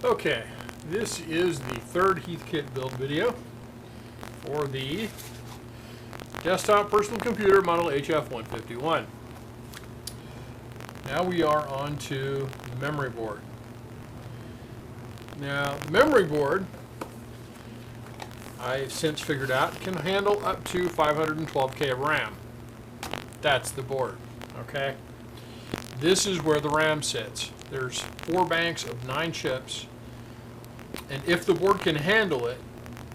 Okay, this is the third Heathkit build video for the desktop personal computer model HF-151. Now we are on to the memory board. Now, the memory board, I've since figured out, can handle up to 512K of RAM. That's the board, okay? This is where the RAM sits. There's 4 banks of 9 chips, and if the board can handle it,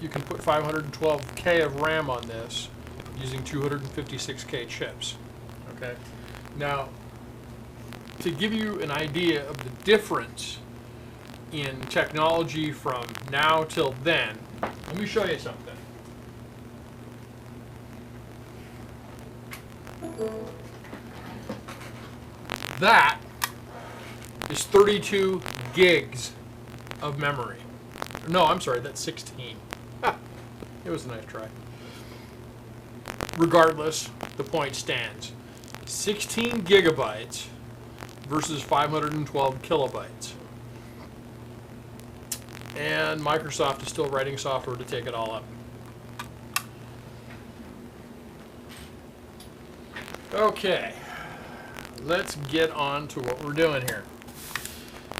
you can put 512K of RAM on this using 256K chips, okay? Now, to give you an idea of the difference in technology from now till then, let me show you something. That is 32 gigs of memory. No, I'm sorry, that's 16. It was a nice try. Regardless, the point stands. 16 gigabytes versus 512 kilobytes. And Microsoft is still writing software to take it all up. Okay, let's get on to what we're doing here.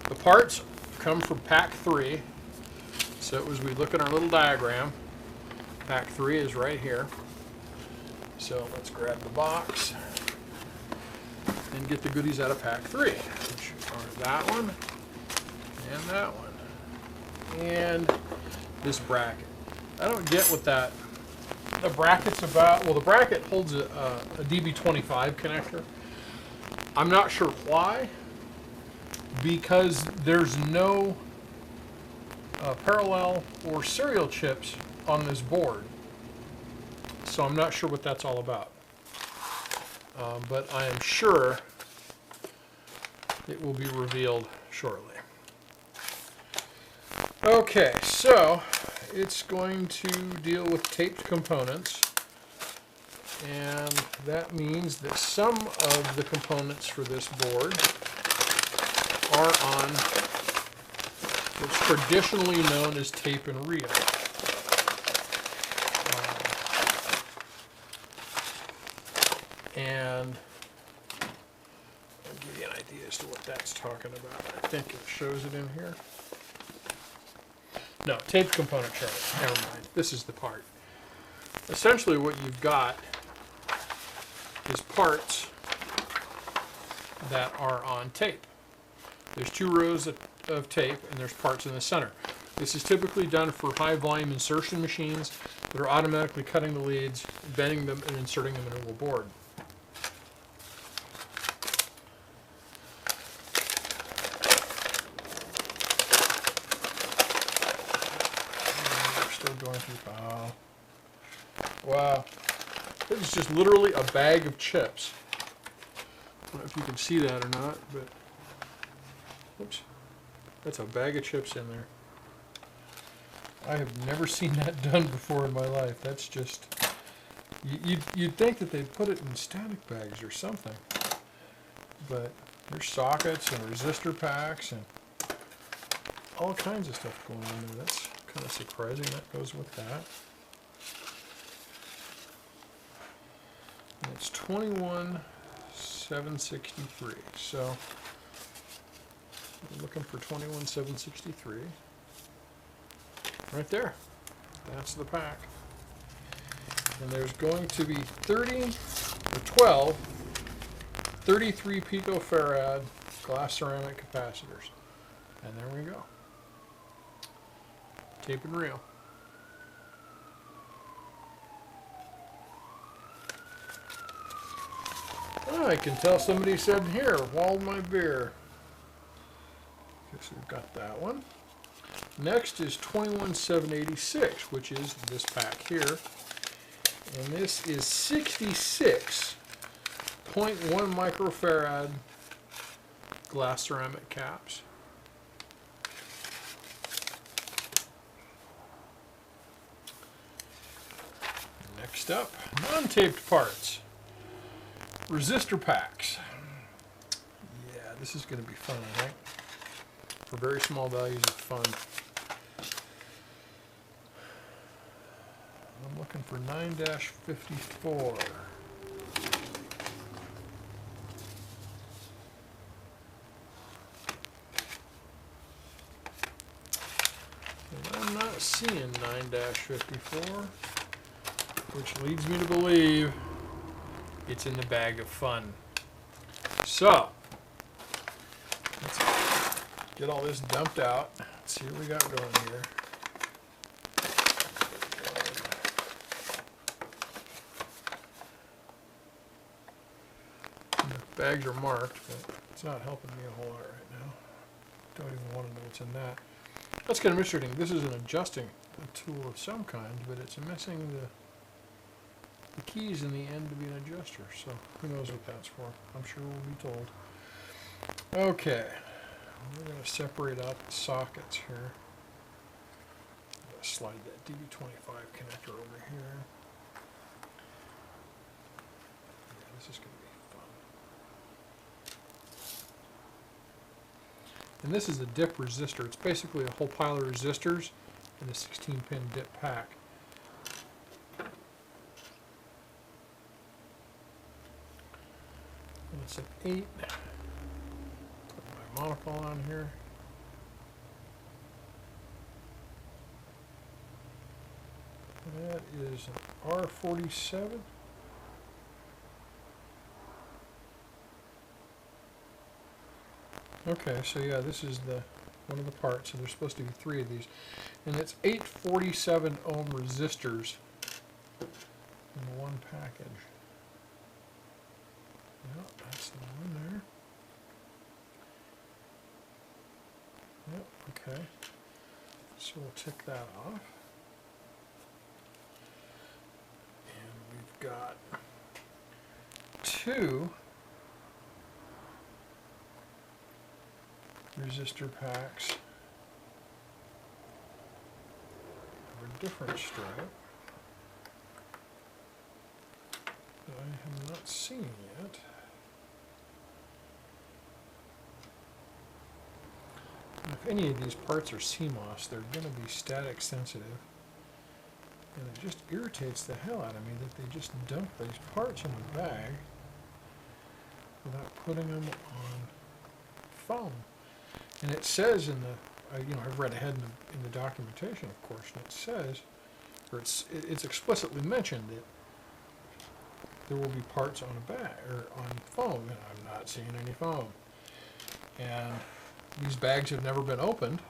The parts come from pack 3. So as we look at our little diagram, pack 3 is right here. So let's grab the box and get the goodies out of pack 3, which are that one and that one. And this bracket. I don't get what the bracket's about. Well, the bracket holds a DB25 connector. I'm not sure why, because there's no parallel or serial chips on this board. So I'm not sure what that's all about. But I am sure it will be revealed shortly. Okay, so it's going to deal with taped components, and that means that some of the components for this board are on what's traditionally known as tape and reel. And I'll give you an idea as to what that's talking about. I think it shows it in here. No, taped component chart. Never mind. This is the part. Essentially what you've got is parts that are on tape. There's 2 rows of tape, and there's parts in the center. This is typically done for high volume insertion machines that are automatically cutting the leads, bending them, and inserting them into a board. Going through, oh, wow, this is just literally a bag of chips. I don't know if you can see that or not, but oops, that's a bag of chips in there. I have never seen that done before in my life. That's just, you'd think that they'd put it in static bags or something, but there's sockets and resistor packs and all kinds of stuff going on there. That's kind of surprising. That goes with that. And it's 21763. So I'm looking for 21763. Right there. That's the pack. And there's going to be 33 picofarad glass ceramic capacitors. And there we go. Tape and reel. Oh, I can tell somebody said, here, hold my beer. Okay, so we've got that one. Next is 21786, which is this pack here. And this is 66.1 microfarad glass ceramic caps. Next up, non-taped parts. Resistor packs. Yeah, this is going to be fun, I think. for very small values of fun. I'm looking for 9-54. And I'm not seeing 9-54, which leads me to believe it's in the bag of fun. So, let's get all this dumped out. Let's see what we got going here. The bags are marked, but it's not helping me a whole lot right now. Don't even want to know what's in that. That's kind of interesting. This is an adjusting tool of some kind, but it's missing the keys in the end to be an adjuster, so who knows what that's for. I'm sure we'll be told. Okay, we're going to separate out the sockets here. I'm going to slide that DB25 connector over here. Yeah, this is going to be fun. And this is a dip resistor. It's basically a whole pile of resistors in a 16-pin dip pack. It's an 8. Put my monopole on here. That is an R47. Okay, so yeah, this is the one of the parts, and there's supposed to be 3 of these. And it's 8 47 ohm resistors in one package. Yep, that's the one there. Yep, okay. So we'll tick that off. And we've got 2 resistor packs of a different stripe that I have not seen yet. If any of these parts are CMOS, they're going to be static sensitive. And it just irritates the hell out of me that they just dump these parts in a bag without putting them on foam. And it says in the, I've read ahead in the documentation, of course, and it says, or it's explicitly mentioned that there will be parts on a bag, or on foam, and I'm not seeing any foam. And these bags have never been opened,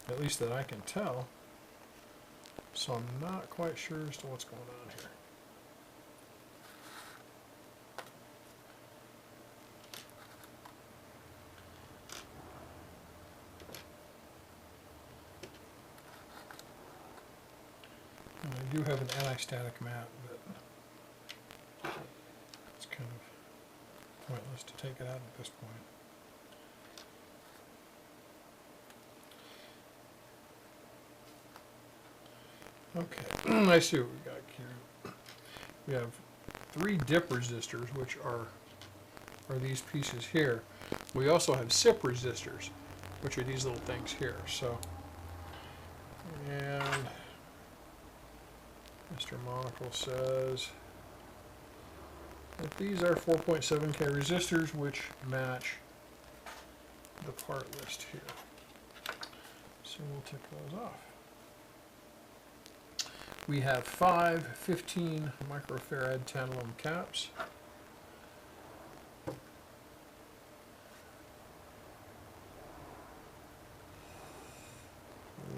at least that I can tell, so I'm not quite sure as to what's going on here. And I do have an anti-static mat, but it's kind of pointless to take it out at this point. Okay, I see what we got here. We have 3 dip resistors, which are these pieces here. We also have SIP resistors, which are these little things here. So, and Mr. Monocle says that these are 4.7K resistors, which match the part list here. So we'll tick those off. We have 5 15 microfarad tantalum caps.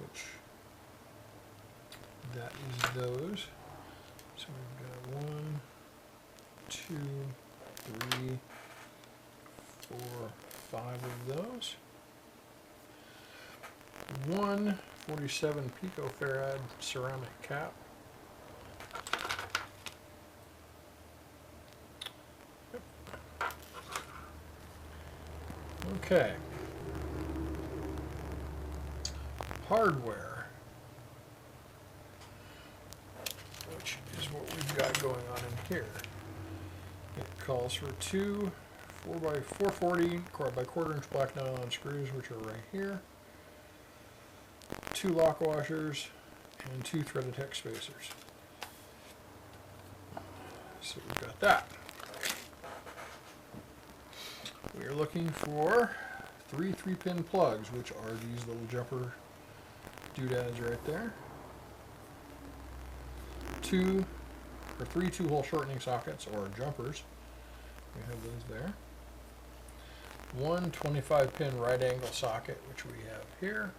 Which, that is those. So we've got 1, 2, 3, 4, 5 of those. 1 47 picofarad ceramic cap. Yep. Okay. Hardware, which is what we've got going on in here. It calls for 2 4x440 by 1/4 inch black nylon screws, which are right here. 2 lock washers and 2 threaded hex spacers. So we've got that. We are looking for 3 3-pin plugs, which are these little jumper doodads right there. 3 2-hole shortening sockets or jumpers. We have those there. 1 25-pin right angle socket, which we have here.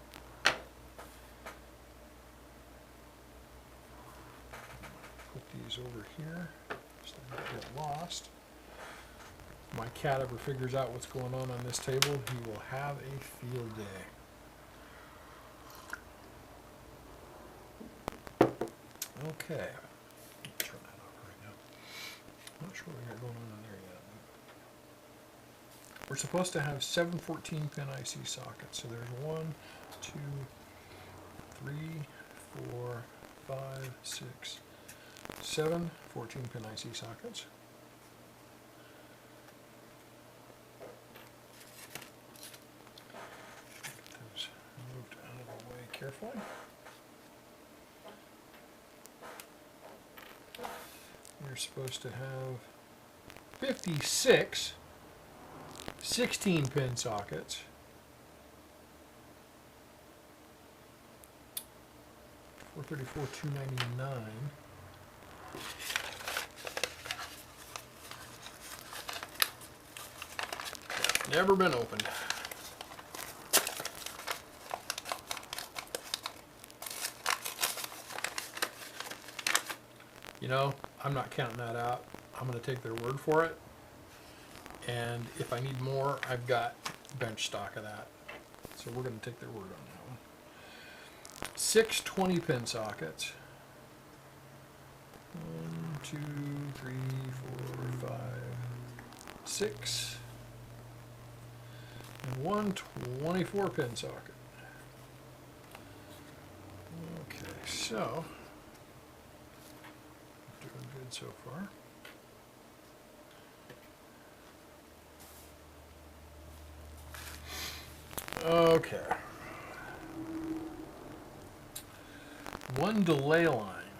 Put these over here so they don't get lost. If my cat ever figures out what's going on this table, he will have a field day. Okay. Turn that off right now. Not sure what we got going on in there yet. We're supposed to have 7 14-pin IC sockets. So there's 1, 2, 3, 4, 5, 6, 7 14-pin IC sockets. Get those moved out of the way carefully. You're supposed to have 56 16-pin sockets. $434,299. Never been opened. You know, I'm not counting that out. I'm going to take their word for it. And if I need more, I've got bench stock of that. So we're going to take their word on that one. 6 20-pin sockets. 1, 2, 3, 4, 5, 6. And 1 24-pin socket. Okay, so doing good so far. Okay. 1 delay line.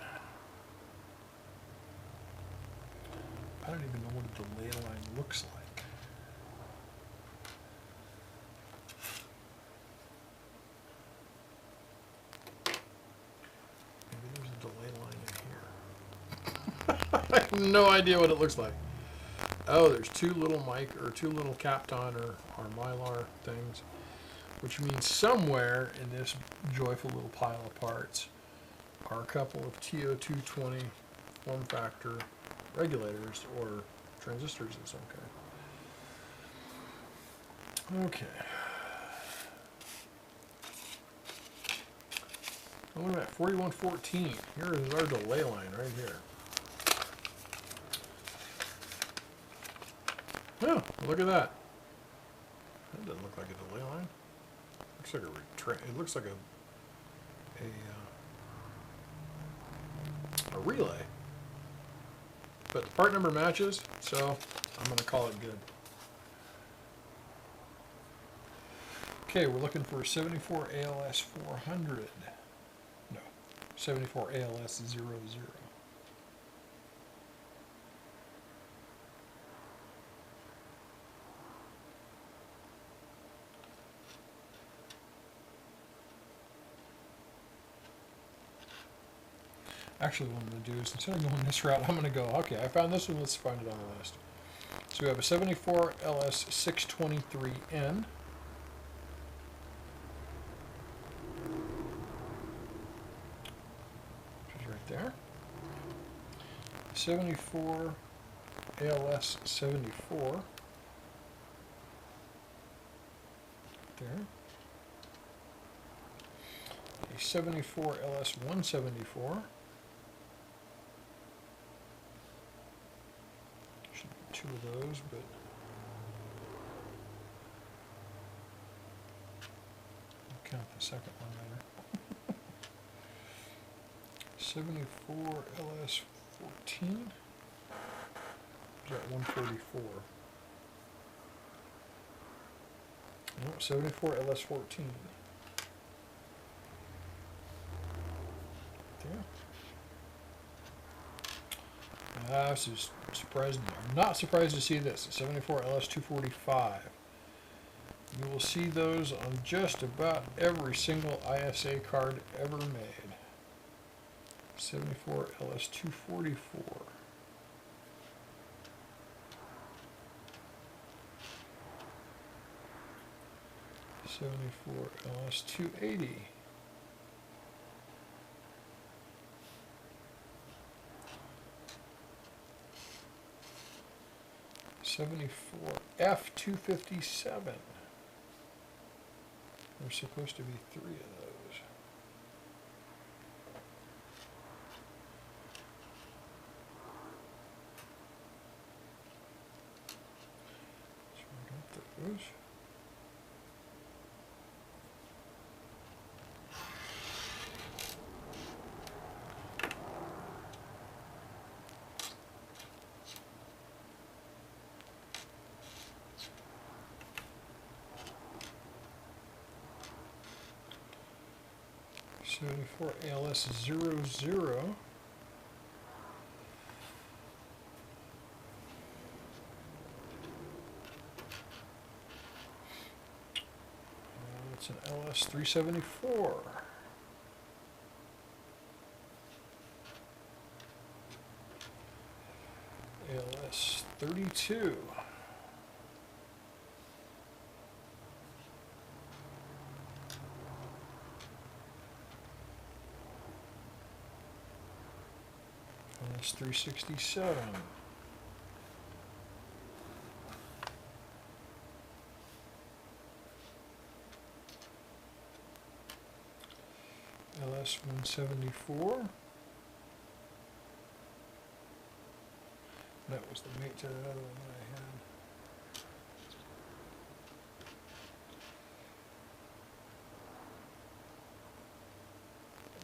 I don't even know what a delay line looks like. Maybe there's a delay line in here. I have no idea what it looks like. Oh, there's 2 little two little Kapton or Mylar things, which means somewhere in this joyful little pile of parts are a couple of TO220 form factor regulators or transistors of some kind. Okay. Oh, look at that, 4114. Here is our delay line right here. Oh, look at that. That doesn't look like a delay line. Looks like it looks like a relay. But the part number matches, so I'm going to call it good. Okay, we're looking for 74 ALS 400. No, 74 ALS 00. Actually, what I'm going to do is, instead of going this route, I'm going to go, okay, I found this one, let's find it on the list. So we have a 74 LS 623N. Which is right there. 74 ALS 74. There. A 74 LS 174. Should be 2 of those, but I'll count the second one later. 74 LS 14. Is that 144? No, 74 LS14. Yeah. This is surprising. I'm not surprised to see this. 74 LS245. You will see those on just about every single ISA card ever made. 74 LS244. 74 LS280. 74 F-257. There's supposed to be 3 of those. So we got those. For ALS00. It's an LS374. ALS32. LS367. LS174. That was the mate to that other one that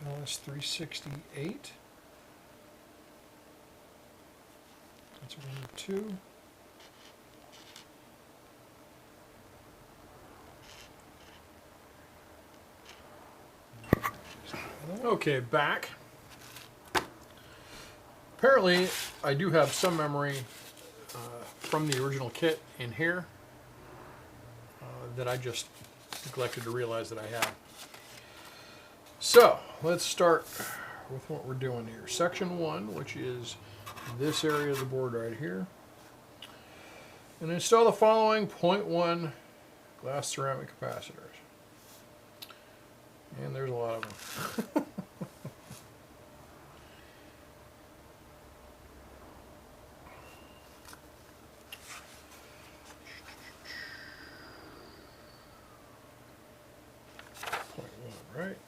I had. LS368. That's 1 or 2. Okay, back. Apparently, I do have some memory from the original kit in here that I just neglected to realize that I had. So, let's start with what we're doing here. Section 1, which is this area of the board right here. And install the following 0.1 glass ceramic capacitors. And there's a lot of them. Right?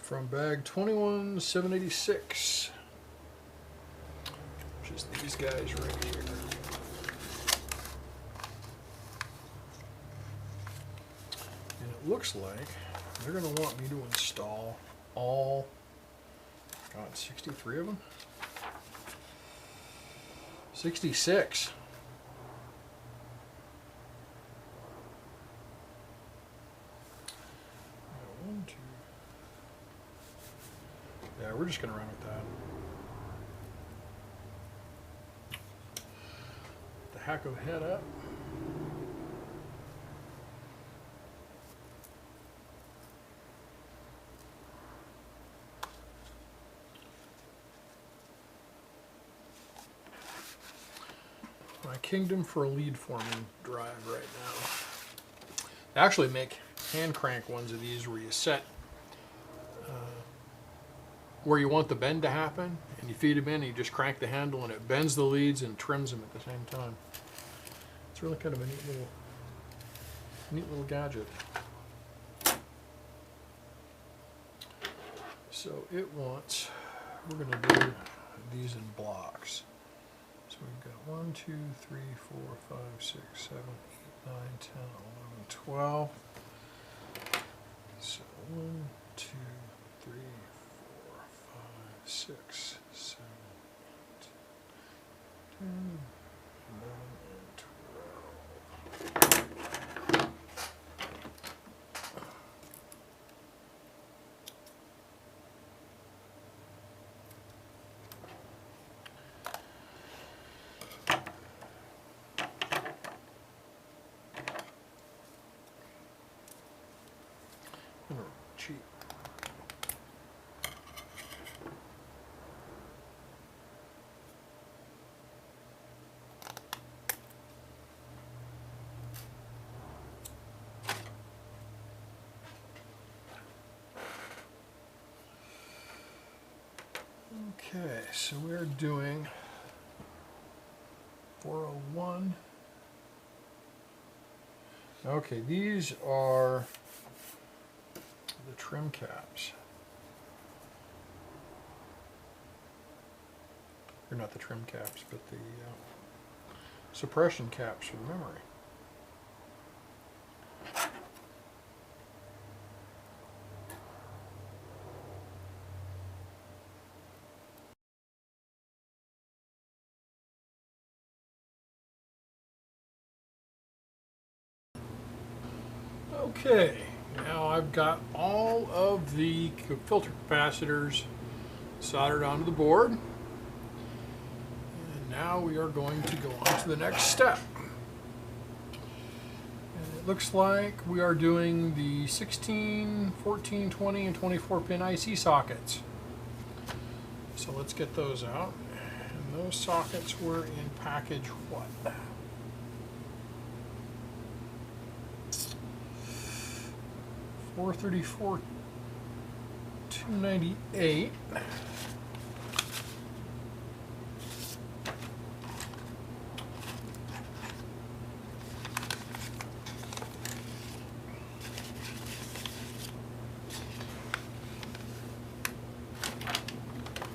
From bag 21786, which is these guys right here. And it looks like they're going to want me to install all, God, 63 of them? 66. Yeah, we're just going to run with that. The hack of the head up. My Kingdom for a lead forming drive right now. They actually make hand crank ones of these where you set where you want the bend to happen, and you feed them in and you just crank the handle and it bends the leads and trims them at the same time. It's really kind of a neat little gadget. So it wants, we're going to do these in blocks. So we've got 1, 2, 3, 4, 5, 6, 7, 8, 9, 10, 11, 12. So 1, 2, 3, 4, 5, 6, 7, 8, 10, 11, and 12. Okay, so we're doing 401. Okay, these are the trim caps. Or not the trim caps, but the suppression caps for the memory. Okay, now I've got all of the filter capacitors soldered onto the board. And now we are going to go on to the next step. And it looks like we are doing the 16, 14, 20, and 24 pin IC sockets. So let's get those out. And those sockets were in package what? 434, 298.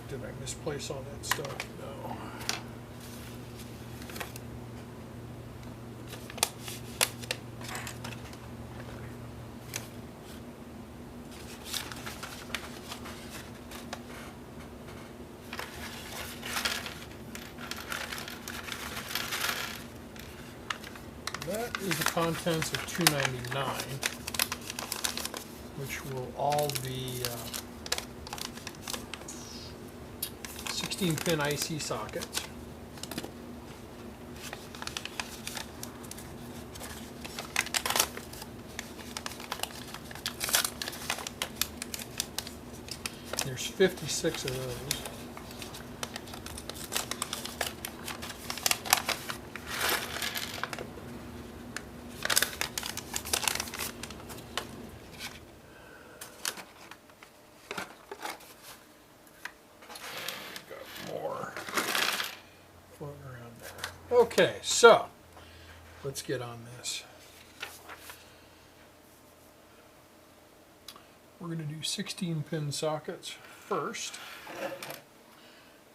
Did I misplace all that stuff? No. That is the contents of 299, which will all be 16-pin IC sockets. There's 56 of those. Okay, so let's get on this. We're going to do 16-pin sockets first,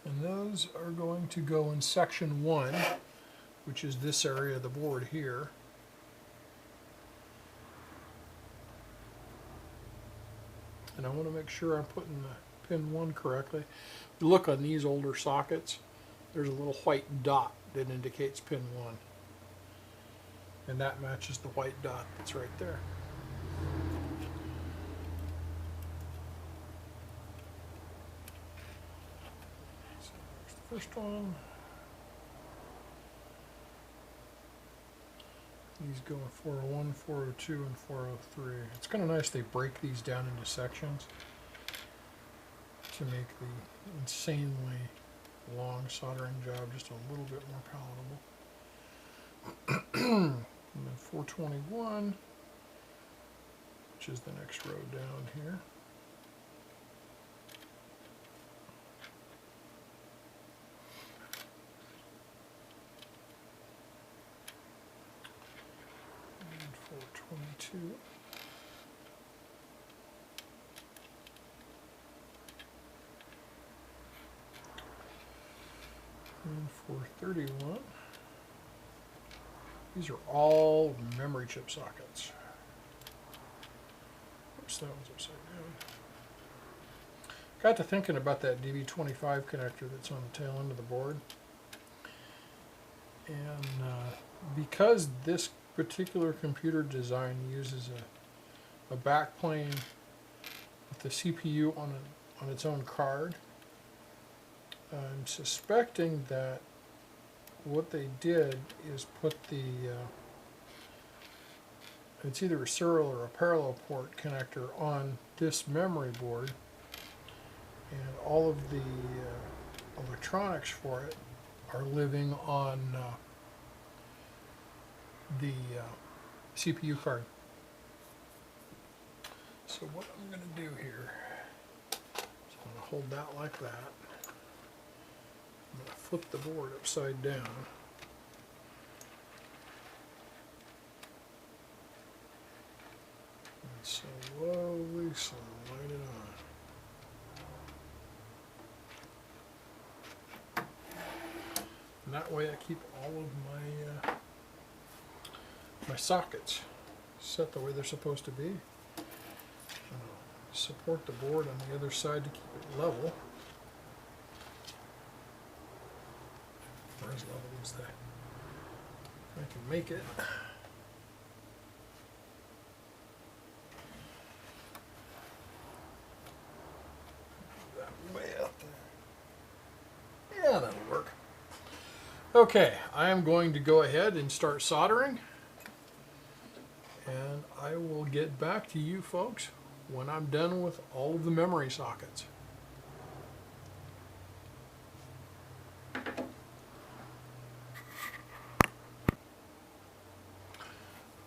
and those are going to go in section 1, which is this area of the board here. And I want to make sure I'm putting the pin 1 correctly. If you look on these older sockets, there's a little white dot that indicates pin 1. And that matches the white dot that's right there. So there's the first one. These go in 401, 402, and 403. It's kind of nice they break these down into sections to make the insanely long soldering job just a little bit more palatable. And then 421, which is the next row down here. And 422. And 431. These are all memory chip sockets. Oops, that one's upside down. Got to thinking about that DB25 connector that's on the tail end of the board. And because this particular computer design uses a backplane with the CPU on its own card, I'm suspecting that what they did is put the it's either a serial or a parallel port connector on this memory board, and all of the electronics for it are living on the CPU card. So what I'm going to do here is I'm going to hold that like that. I'm going to flip the board upside down. And slowly slide it on. And that way I keep all of my sockets set the way they're supposed to be. Support the board on the other side to keep it level. Or as level as that. I can make it. That way out there. Yeah, that'll work. Okay, I am going to go ahead and start soldering. And I will get back to you folks when I'm done with all of the memory sockets.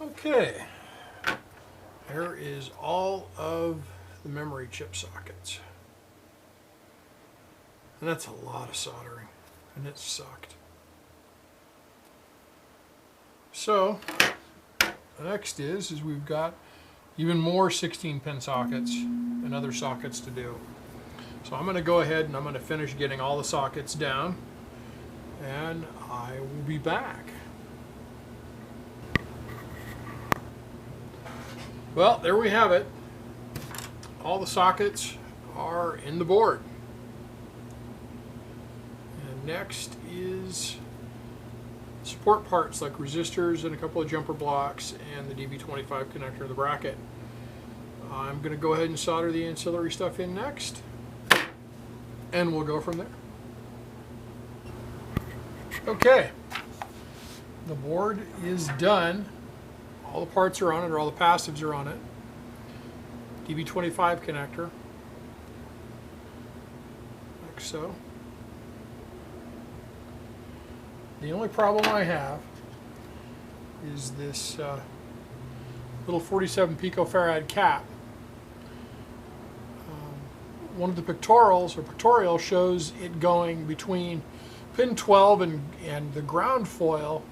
Okay, there is all of the memory chip sockets. And that's a lot of soldering, and it sucked. So, the next is we've got even more 16-pin sockets and other sockets to do. So I'm going to go ahead and I'm going to finish getting all the sockets down, and I will be back. Well, there we have it. All the sockets are in the board. And next is support parts like resistors and a couple of jumper blocks and the DB25 connector of the bracket. I'm going to go ahead and solder the ancillary stuff in next, and we'll go from there. Okay, the board is done. All the parts are on it, or all the passives are on it. DB25 connector, like so. The only problem I have is this little 47 picofarad cap. One of the pictorial shows it going between pin 12 and the ground foil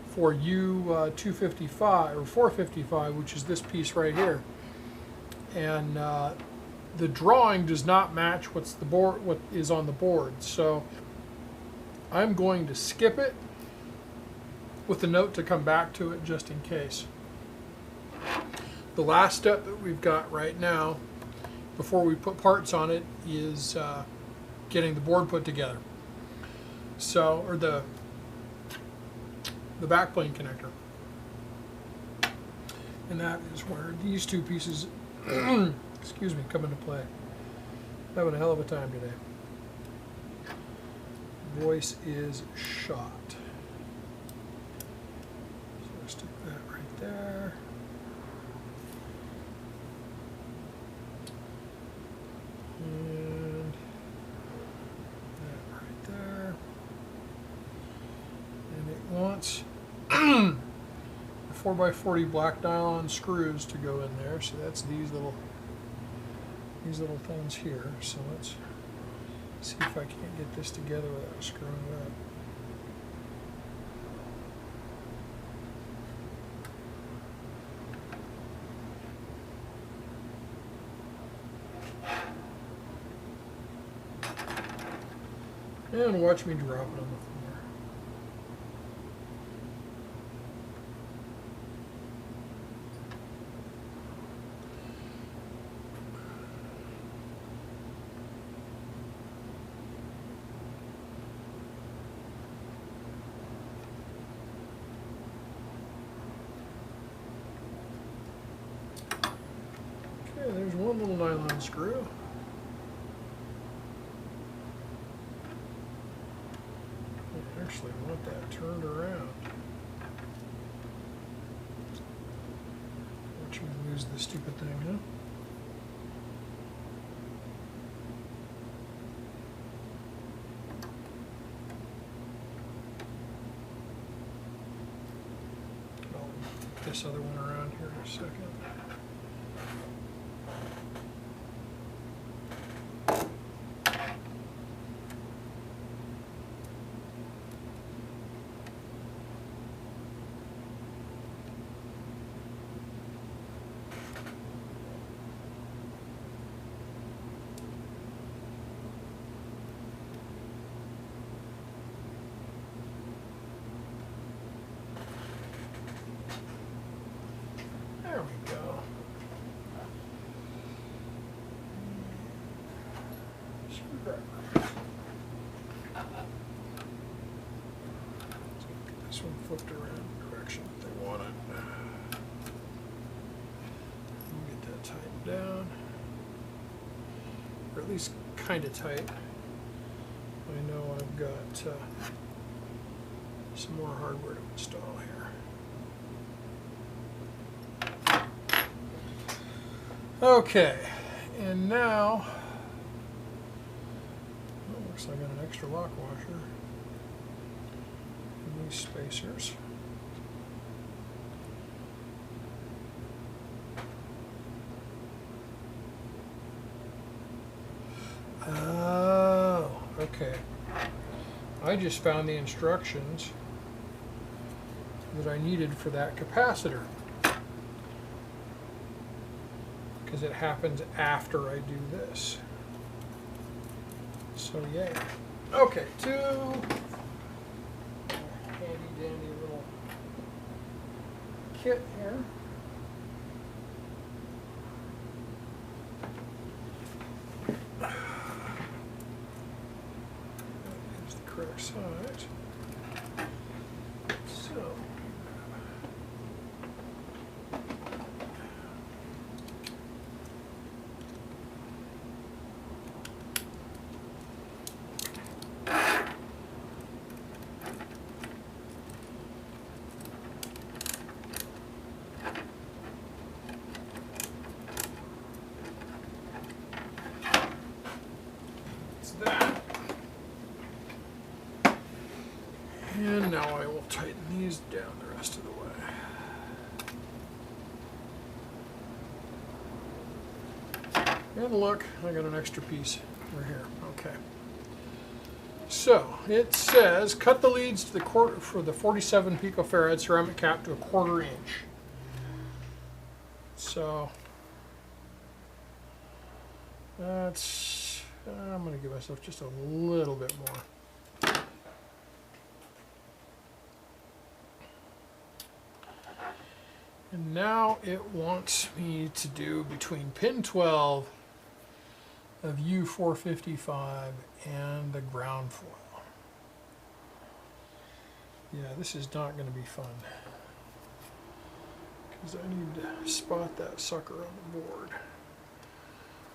for U255 or 455, which is this piece right here. And the drawing does not match what is on the board. So I'm going to skip it with the note to come back to it just in case. The last step that we've got right now before we put parts on it is getting the board put together. So, or the backplane connector. And that is where these two pieces excuse me, come into play. Having a hell of a time today. Voice is shot. So I stick that right there. And that right there. And it wants the 4x40 black nylon screws to go in there. So that's these little things here. So let's see if I can't get this together without screwing it up. And watch me drop it on the floor. Okay, there's one little nylon screw. Actually want that turned around. Watch me lose this stupid thing, huh? I'll put this other one around here in a second. crap. This one flipped around the direction that they want it. Get that tightened down, or at least kind of tight. I know I've got some more hardware to install here. Okay, and now, oh, looks like I got an extra lock washer and these spacers. Oh, okay. I just found the instructions that I needed for that capacitor, because it happens after I do this. So yay. Okay, two handy dandy little kit here. Here's the correct side. So that. And now I will tighten these down the rest of the way. And look, I got an extra piece right here. Okay. So it says cut the leads to the quarter for the 47 picofarad ceramic cap to a 1/4 inch. So that's, I'm going to give myself just a little bit more. And now it wants me to do between pin 12 of U455 and the ground foil. Yeah, this is not going to be fun, because I need to spot that sucker on the board.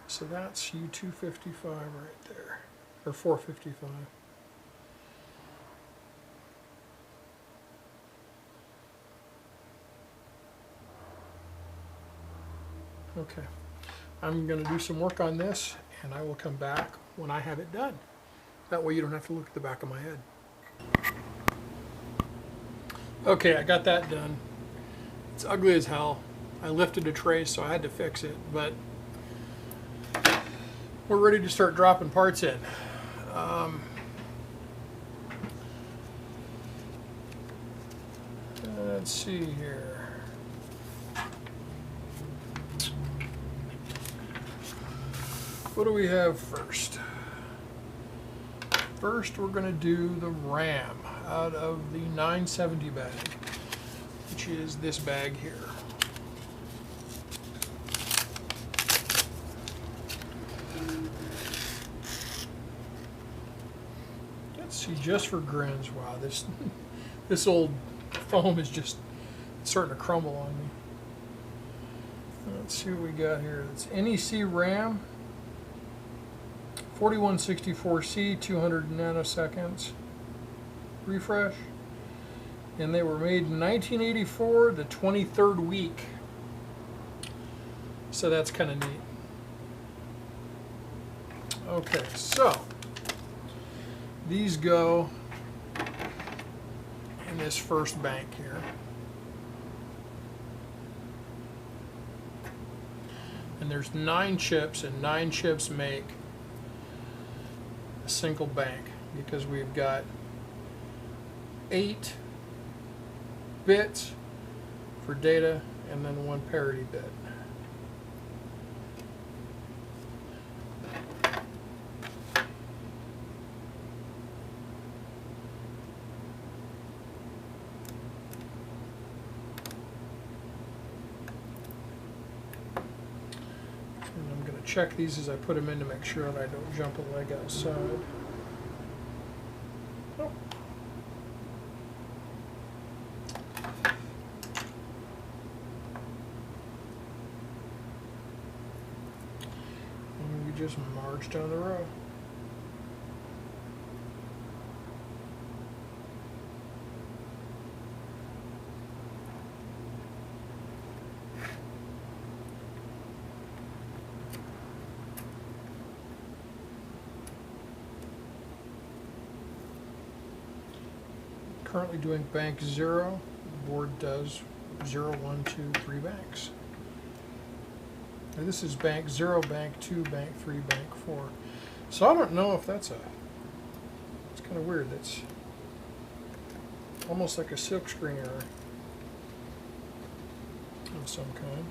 So that's U255 right there, or 455. Okay, I'm going to do some work on this, and I will come back when I have it done. That way you don't have to look at the back of my head. Okay, I got that done. It's ugly as hell. I lifted a tray, so I had to fix it, but we're ready to start dropping parts in. Let's see here. What do we have first? First, we're going to do the RAM out of the 970 bag, which is this bag here. Let's see, just for grins. Wow, this old foam is just starting to crumble on me. Let's see what we got here. It's NEC RAM. 4164C, 200 nanoseconds refresh, and they were made in 1984, the 23rd week, so that's kind of neat. Okay, so these go in this first bank here, and there's 9 chips, and 9 chips make a single bank, because we've got 8 bits for data and then 1 parity bit. And I'm going to check these as I put them in to make sure that I don't jump a leg outside. Oh. And we just march down the row. Currently doing bank 0. The board does 0, 1, 2, 3 banks. And this is bank 0, bank 2, bank 3, bank 4. So I don't know if that's it's kind of weird. That's almost like a silkscreen error of some kind.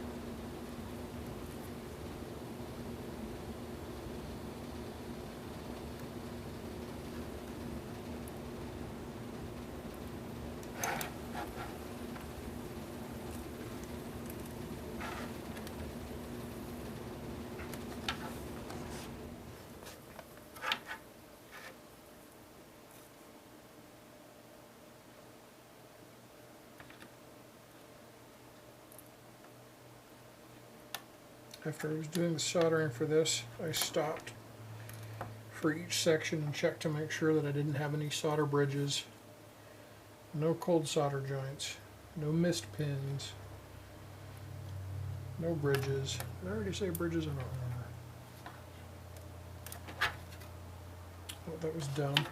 After I was doing the soldering for this, I stopped for each section and checked to make sure that I didn't have any solder bridges, no cold solder joints, no missed pins, no bridges. Did I already say bridges? I don't remember. Oh, that was dumb.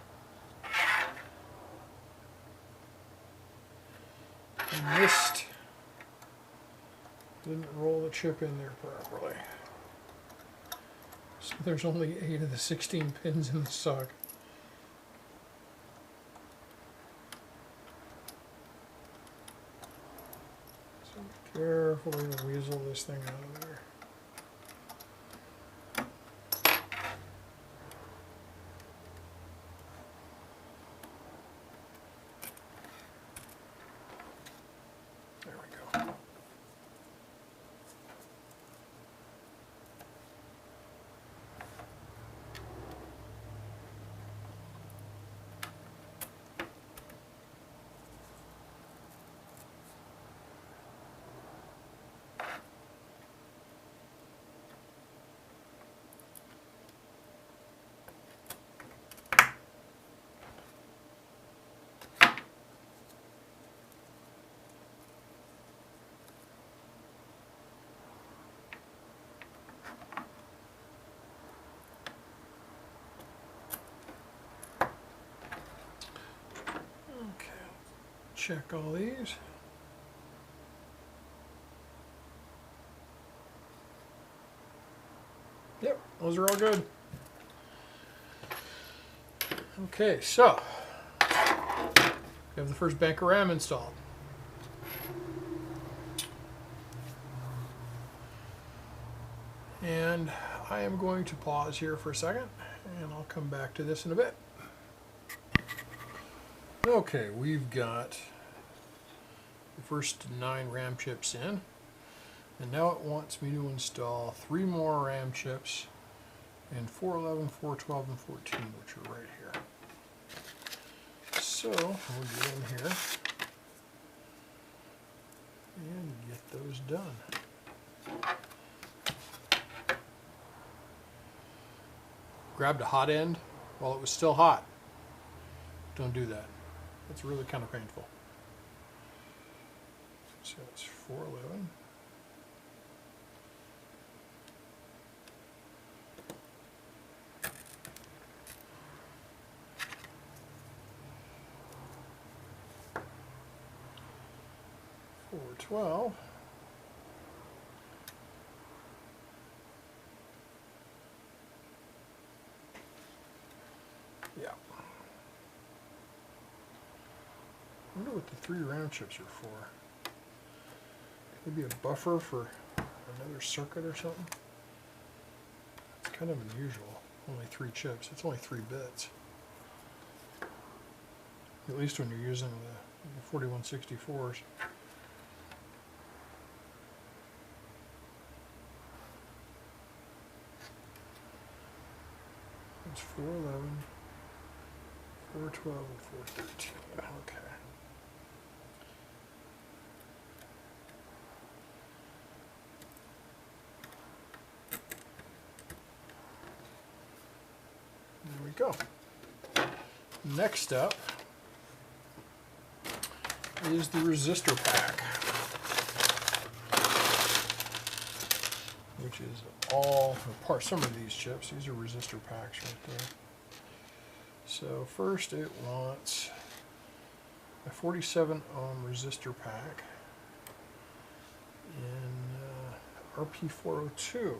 I missed. Didn't roll the chip in there properly. So there's only 8 of the 16 pins in the socket. So carefully weasel this thing out of there. There we go. Check all these. Yep, those are all good. Okay, so we have the first bank of RAM installed. And I am going to pause here for a second, and I'll come back to this in a bit. Okay, we've got the first 9 RAM chips in, and now it wants me to install 3 more RAM chips in 411, 412, and 14, which are right here. So we'll get in here and get those done. Grabbed a hot end while it was still hot. Don't do that. It's really kind of painful. So it's 411. Four 12. Yeah. I wonder what the 3 round chips are for. Maybe a buffer for another circuit or something. It's kind of unusual. Only 3 chips. It's only 3 bits. At least when you're using the 4164s. it's 411, 412, and 413. Okay. There we go. Next up is the resistor pack, which is all, or some of these chips. These are resistor packs right there. So first it wants a 47 ohm resistor pack in RP402.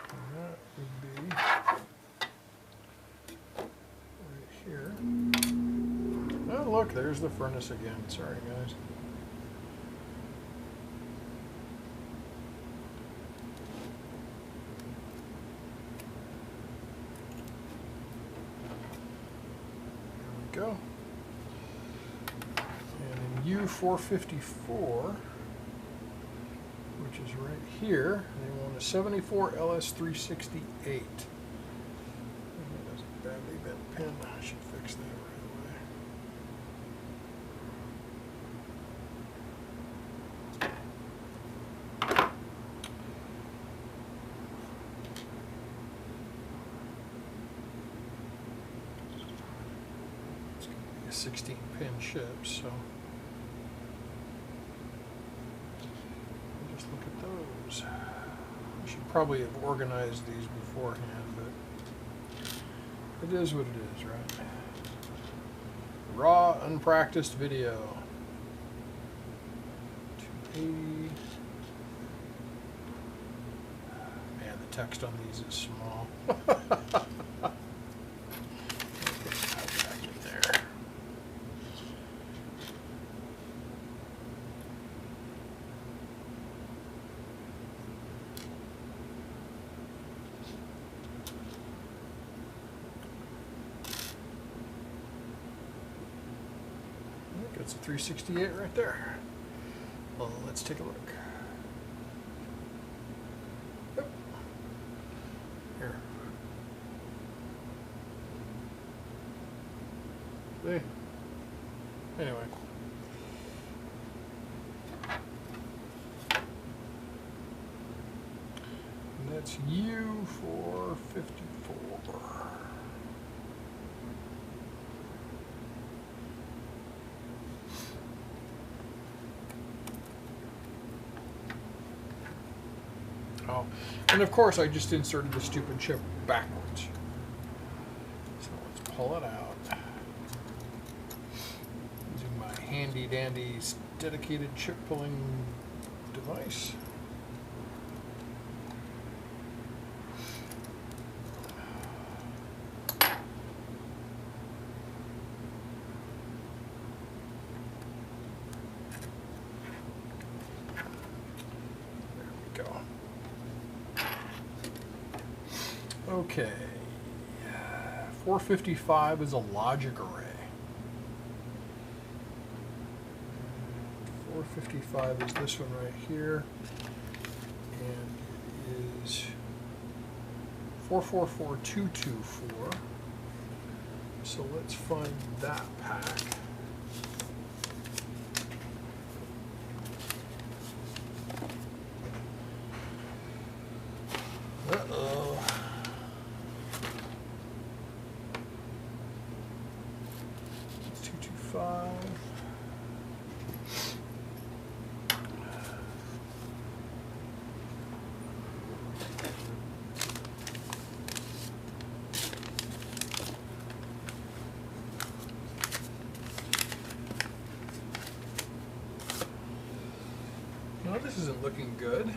And that would be right here. Oh look, there's the furnace again. Sorry guys. Go. And in U454, which is right here, they want a 74 LS368. That's a badly bent pin. I should fix that right away. It's going to be a 16 pin chip, so just look at those. I should probably have organized these beforehand, but it is what it is, right? Raw, unpracticed video. 280. Man, the text on these is small. It's a 368 right there. Well, let's take a look. Yep. Here. See? Anyway. And that's U454. Oh, and of course I just inserted the stupid chip backwards. So let's pull it out. Using my handy dandy dedicated chip pulling device. Okay, 455 is a logic array. 455 is this one right here, and it is 444224. So let's find that pack. Uh-oh. It's 225. No, this isn't looking good. If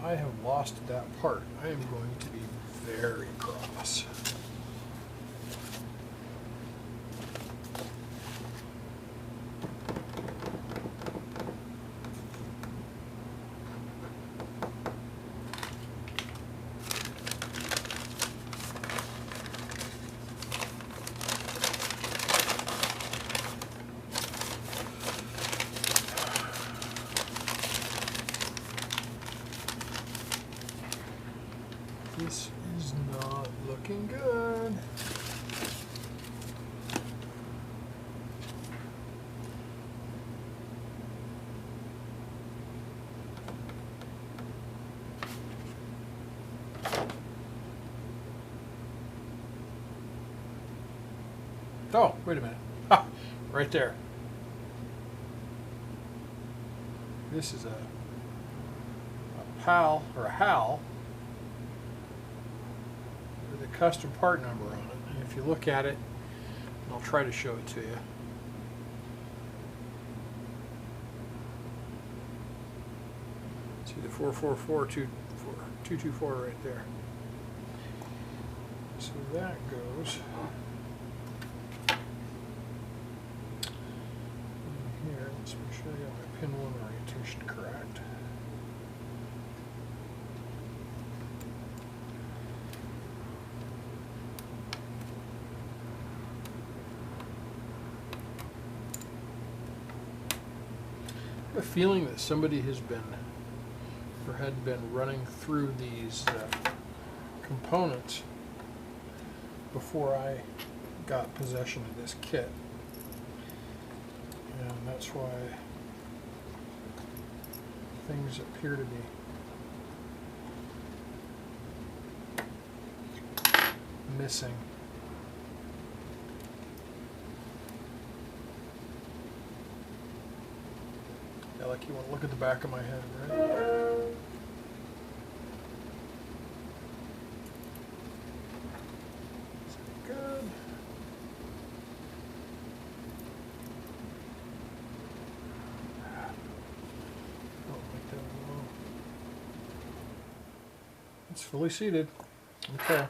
I have lost that part, I am going to be very cross. Oh, wait a minute. Ha! Right there. This is a PAL or a HAL with a custom part number on it. And if you look at it, and I'll try to show it to you. See the 444224 right there. So that goes in here. Let's make sure I got my pin 1 orientation correct. I have a feeling that somebody has been or had been running through these components before I got possession of this kit, and that's why things appear to be missing. Yeah, like you want to look at the back of my head, right? Good. It's fully seated. Okay.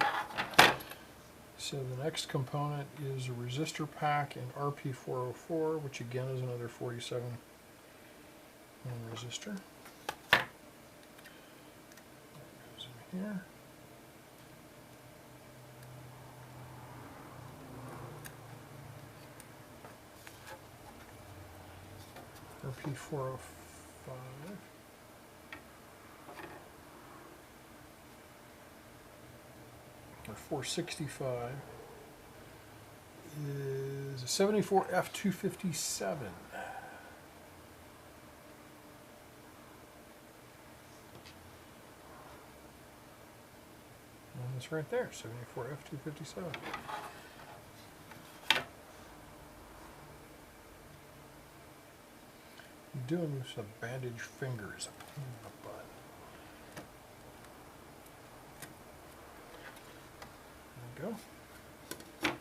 So the next component is a resistor pack in RP404, which again is another 47 ohm resistor. That goes in here. RP405. Or 465 is a 74 F-257. And it's right there, 74 F-257. I'm doing with some bandaged fingers. Go. And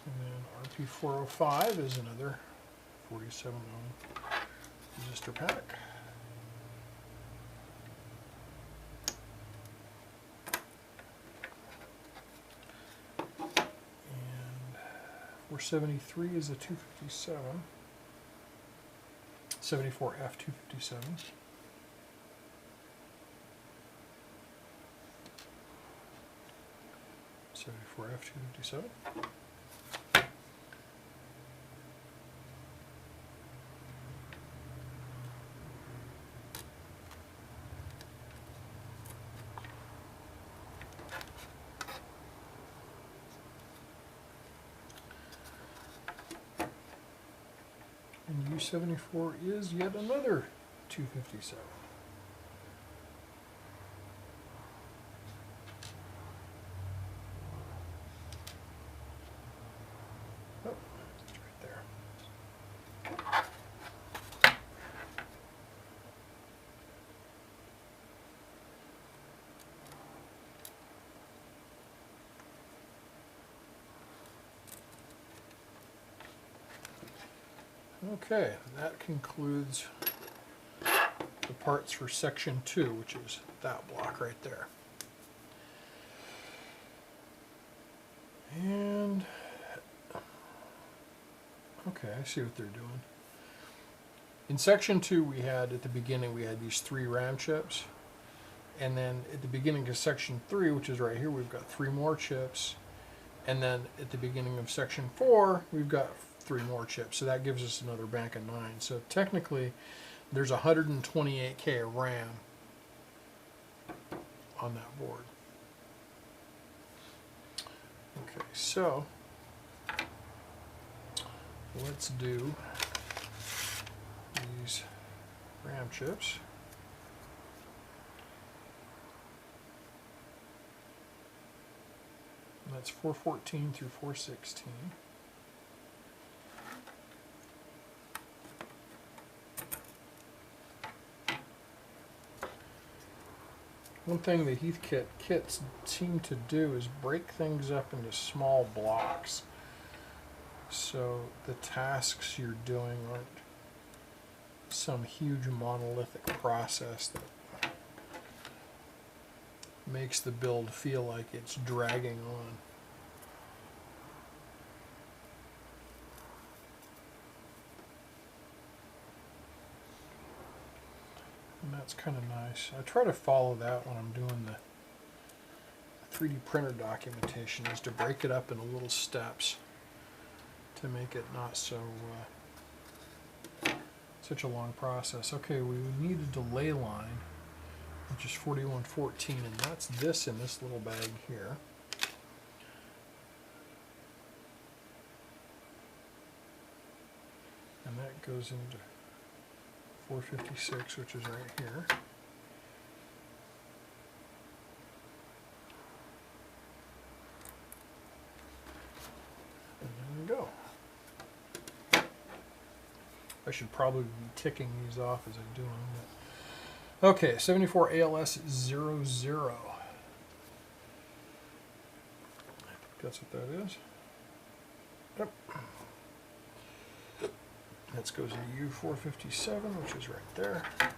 then RP405 is another 47 ohm resistor pack. And 473 is a 257. 74 F257. 74 F257. And U74 is yet another 257. Okay, that concludes the parts for section 2, which is that block right there. And, okay, I see what they're doing. In section 2 we had, at the beginning, we had these 3 RAM chips. And then at the beginning of section 3, which is right here, we've got 3 more chips. And then at the beginning of section 4, we've got 3 more chips. So that gives us another bank of 9. So technically, there's 128K of RAM on that board. Okay, so let's do these RAM chips. that's 414 through 416. One thing the Heathkit kits seem to do is break things up into small blocks, so the tasks you're doing aren't some huge monolithic process that makes the build feel like it's dragging on. And that's kind of nice. I try to follow that when I'm doing the 3D printer documentation, is to break it up into little steps to make it not so such a long process. Okay, we need a delay line, which is 4114, and that's this in this little bag here. And that goes into 456, which is right here. And there we go. I should probably be ticking these off as I do them. But okay, 74 ALS 00. I think that's what that is. Yep. That goes into U457, which is right there. Yeah,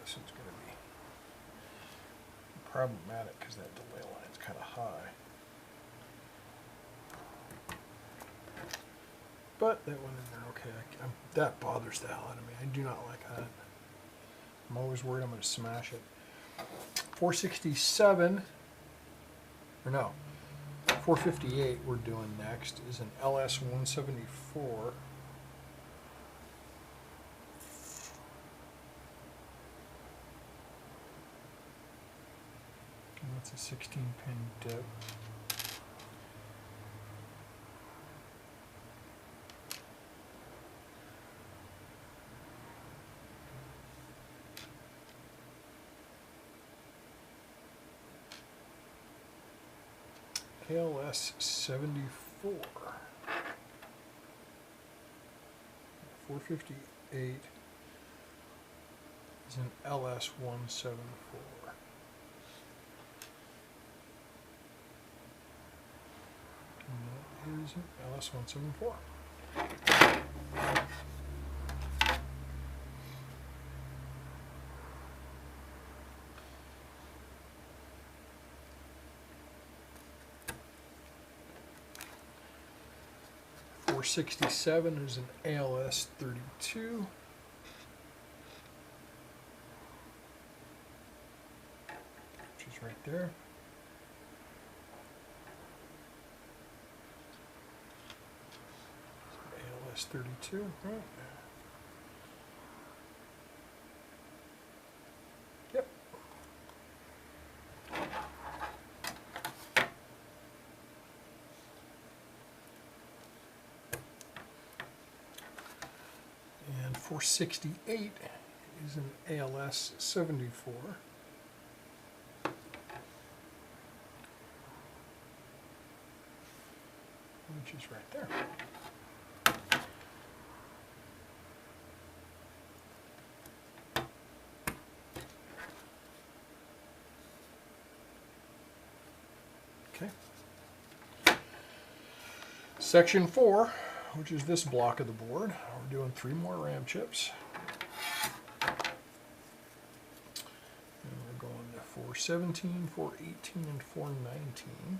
this one's going to be problematic because that delay line's kind of high. But that went in there okay. That bothers the hell out of me. I do not like that. I'm always worried I'm going to smash it. 467, or no, 458 we're doing next is an LS-174. And that's a 16-pin dip. ALS 74, 458 is an LS 174. And that is an LS 174. 467 is an ALS 32. Which is right there. ALS 32, right? Yep. And 468 is an ALS 74. Which is right there. Okay. Section 4, which is this block of the board, we're doing 3 more RAM chips. And we're going to 417, 418, and 419.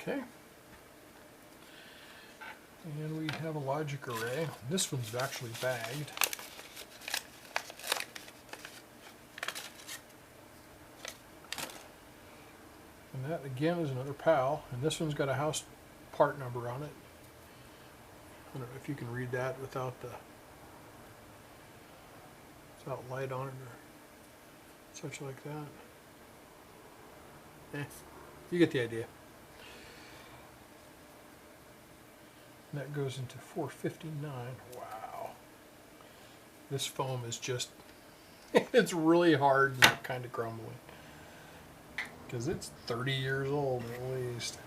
Okay. And we have a logic array. This one's actually bagged. And that again is another PAL, and this one's got a house part number on it. I don't know if you can read that without light on it or such like that. You get the idea. And that goes into 459. Wow. This foam is just, it's really hard and kind of crumbling. Because it's 30 years old at least.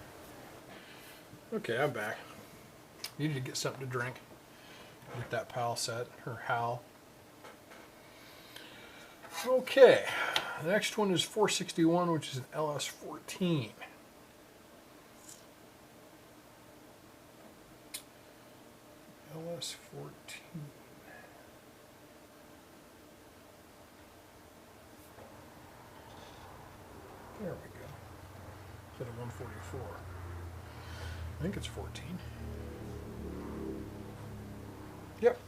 Okay, I'm back. Needed to get something to drink. Get that PAL set, or HAL. Okay, the next one is 461, which is an LS14. LS14. There we go. Instead of 144. I think it's 14. Yep.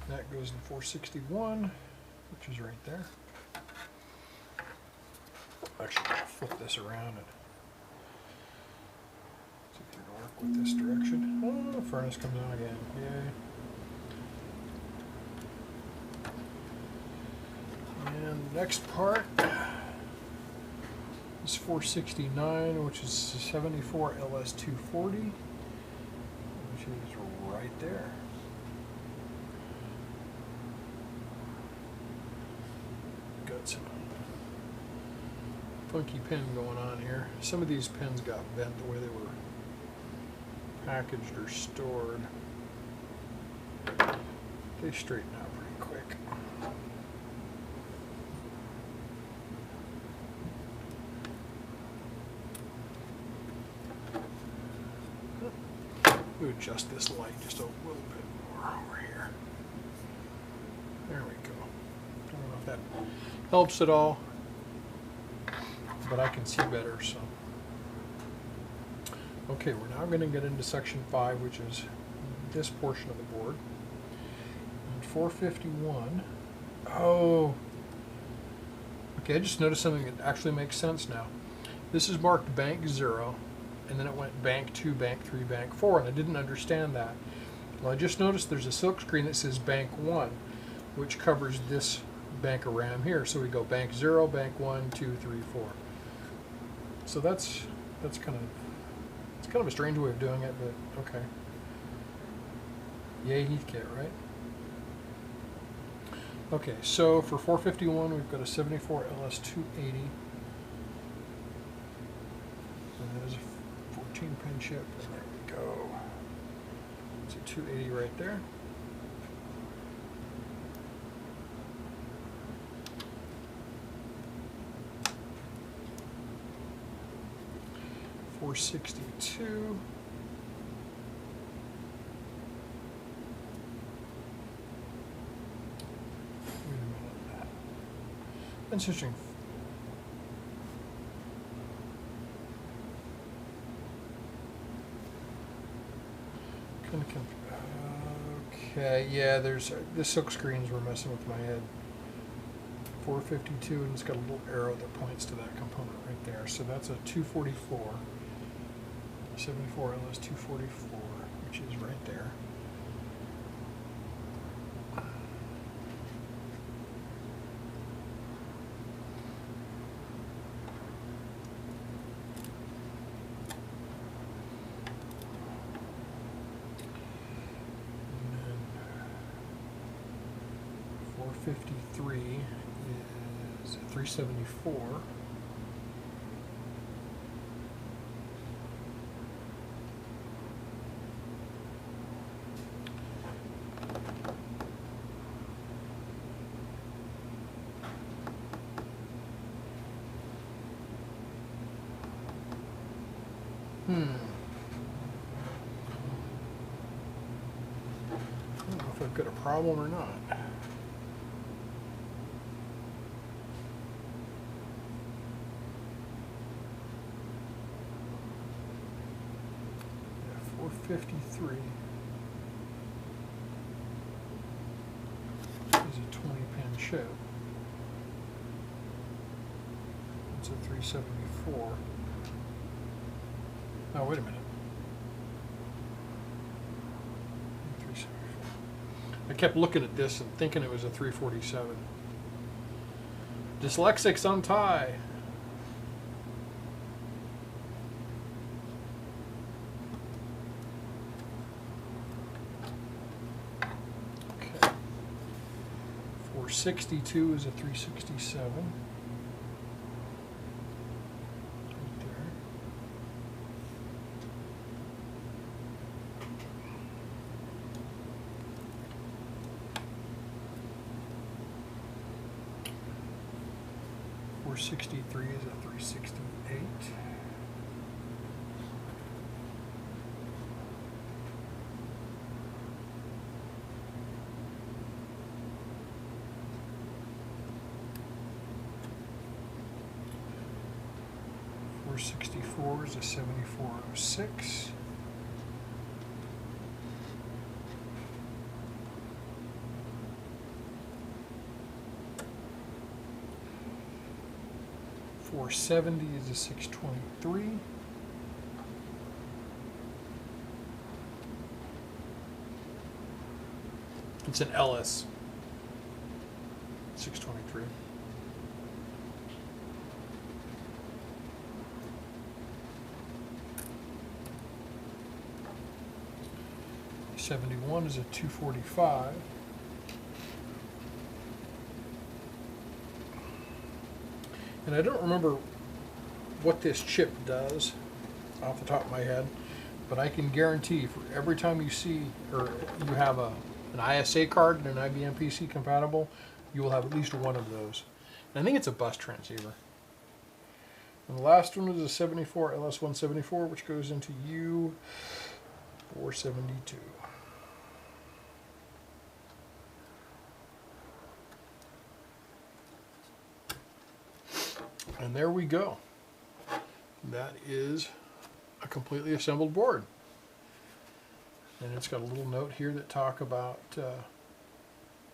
That goes in 461, which is right there. Actually, I'll flip this around and see if it'll work with this direction. Oh, the furnace comes on again. Yay. And the next part is 469, which is 74 LS240, which is right there. Got some funky pin going on here. Some of these pins got bent the way they were packaged or stored. They straighten out pretty quick. We'll adjust this light just a little bit more over here. There we go. I don't know if that helps at all, but I can see better, so. Okay, we're now going to get into section 5, which is this portion of the board. And 451. Oh. Okay, I just noticed something that actually makes sense now. This is marked bank 0, and then it went bank 2, bank 3, bank 4, and I didn't understand that. Well, I just noticed there's a silk screen that says bank 1, which covers this bank of RAM here. So we go bank 0, bank 1, 2, 3, 4. So that's kind of a strange way of doing it, but okay. Yay, Heathkit, right? Okay, so for 451, we've got a 74 LS280. And that is a 14-pin chip. And there we go. It's a 280 right there. .462. That's interesting. Okay, yeah, there's the silk screens were messing with my head. 452, and it's got a little arrow that points to that component right there. So that's a 244, 74 LS 244, which is right there. And then 453 is 374. I don't know if I've got a problem or not. 453 is a 20-pin chip. It's a 374. Oh, wait a minute. 374. I kept looking at this and thinking it was a 347. Dyslexics untie. Okay. 462 is a 367. Right there. .463 is a 368. .464 is a 7406. .470 is a 623. It's an LS 623. .71 is a 245. And I don't remember what this chip does off the top of my head, but I can guarantee for every time you see or you have an ISA card and an IBM PC compatible, you will have at least one of those. And I think it's a bus transceiver. And the last one was a 74 LS174, which goes into U472. And there we go. That is a completely assembled board. And it's got a little note here that talk about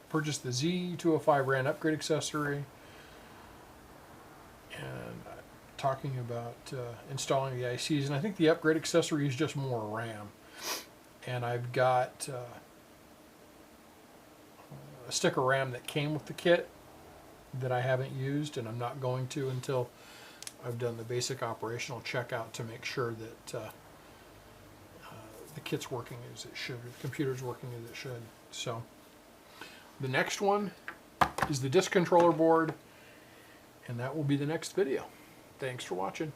purchase the Z205 RAN upgrade accessory, and talking about installing the ICs. And I think the upgrade accessory is just more RAM. And I've got a stick of RAM that came with the kit that I haven't used, and I'm not going to until I've done the basic operational checkout to make sure that the kit's working as it should, or the computer's working as it should. So the next one is the disk controller board, and that will be the next video. Thanks for watching.